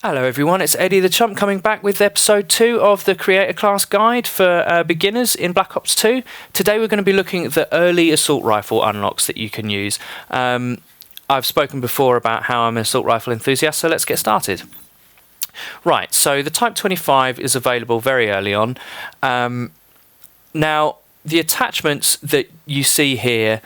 Hello everyone, it's Eddie the Chump coming back with episode 2 of the Creator Class Guide for beginners in Black Ops 2. Today we're going to be looking at the early assault rifle unlocks that you can use. I've spoken before about how I'm an assault rifle enthusiast, so let's get started. Right, so the Type 25 is available very early on. Now, the attachments that you see here,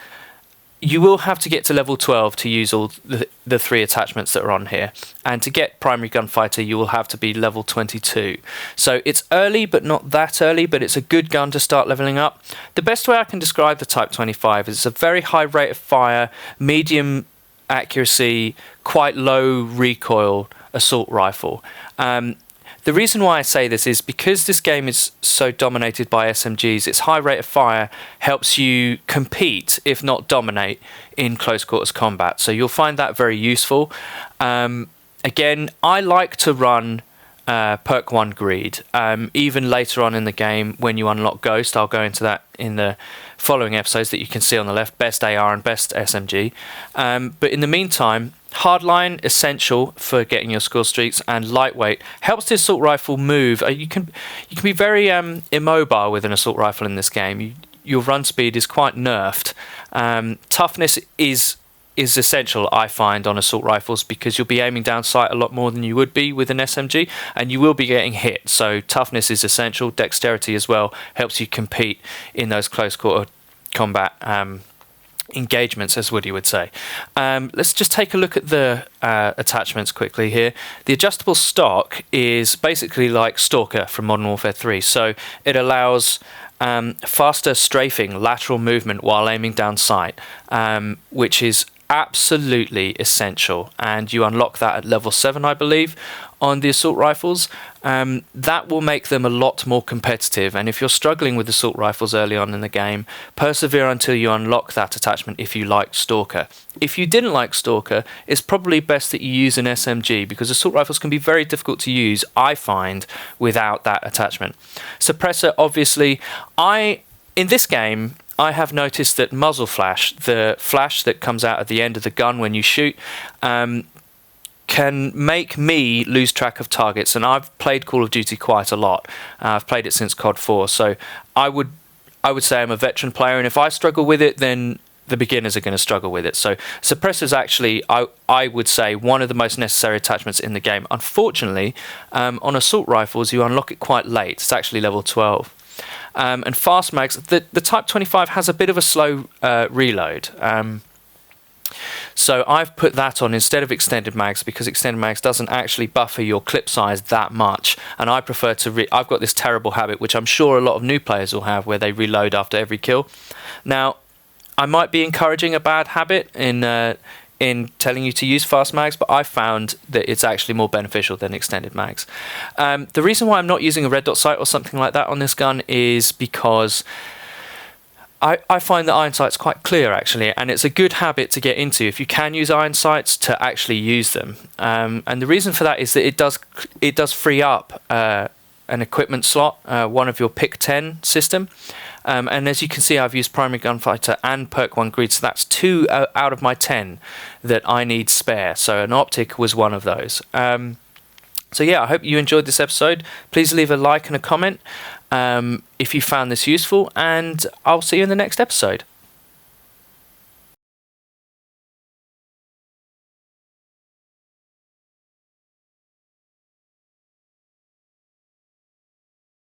you will have to get to level 12 to use all the 3 attachments that are on here. And to get Primary Gunfighter, you will have to be level 22. So it's early, but not that early, but it's a good gun to start leveling up. The best way I can describe the Type 25 is it's a very high rate of fire, medium accuracy, quite low recoil assault rifle. The reason why I say this is because this game is so dominated by SMGs, its high rate of fire helps you compete, if not dominate, in close quarters combat. So you'll find that very useful. Again, I like to run Perk 1 Greed. Even later on in the game, when you unlock Ghost, I'll go into that in the following episodes that you can see on the left, best AR and best SMG. But in the meantime, Hardline, essential for getting your score streaks, and lightweight helps the assault rifle move. You can be very immobile with an assault rifle in this game. Your run speed is quite nerfed. Toughness is essential, I find, on assault rifles because you'll be aiming down sight a lot more than you would be with an SMG, and you will be getting hit. So toughness is essential. Dexterity as well helps you compete in those close quarter combat engagements, as Woody would say. Let's just take a look at the attachments quickly here. The adjustable stock is basically like Stalker from Modern Warfare 3. So it allows faster strafing, lateral movement while aiming down sight, which is absolutely essential, and you unlock that at level 7, I believe, on the assault rifles. That will make them a lot more competitive, and if you're struggling with assault rifles early on in the game, persevere until you unlock that attachment if you like Stalker. If you didn't like Stalker, it's probably best that you use an SMG, because assault rifles can be very difficult to use, I find, without that attachment. Suppressor, obviously, in this game, I have noticed that muzzle flash, the flash that comes out at the end of the gun when you shoot, can make me lose track of targets, and I've played Call of Duty quite a lot. I've played it since COD 4, so I would say I'm a veteran player, and if I struggle with it, then the beginners are going to struggle with it. So suppressors actually, I would say, one of the most necessary attachments in the game. Unfortunately, on assault rifles, you unlock it quite late. It's actually level 12. And fast mags, the Type 25 has a bit of a slow reload. So I've put that on instead of extended mags, because extended mags doesn't actually buffer your clip size that much. And I prefer to I've got this terrible habit, which I'm sure a lot of new players will have, where they reload after every kill. Now, I might be encouraging a bad habit in telling you to use fast mags, but I found that it's actually more beneficial than extended mags. The reason why I'm not using a red dot sight or something like that on this gun is because I find that iron sight's quite clear, actually, and it's a good habit to get into if you can use iron sights, to actually use them. And the reason for that is that it does free up an equipment slot, one of your pick 10 system. And as you can see, I've used Primary Gunfighter and Perk 1 Greed, so that's 2 out of my 10 that I need spare. So an optic was one of those. So yeah, I hope you enjoyed this episode. Please leave a like and a comment if you found this useful, and I'll see you in the next episode.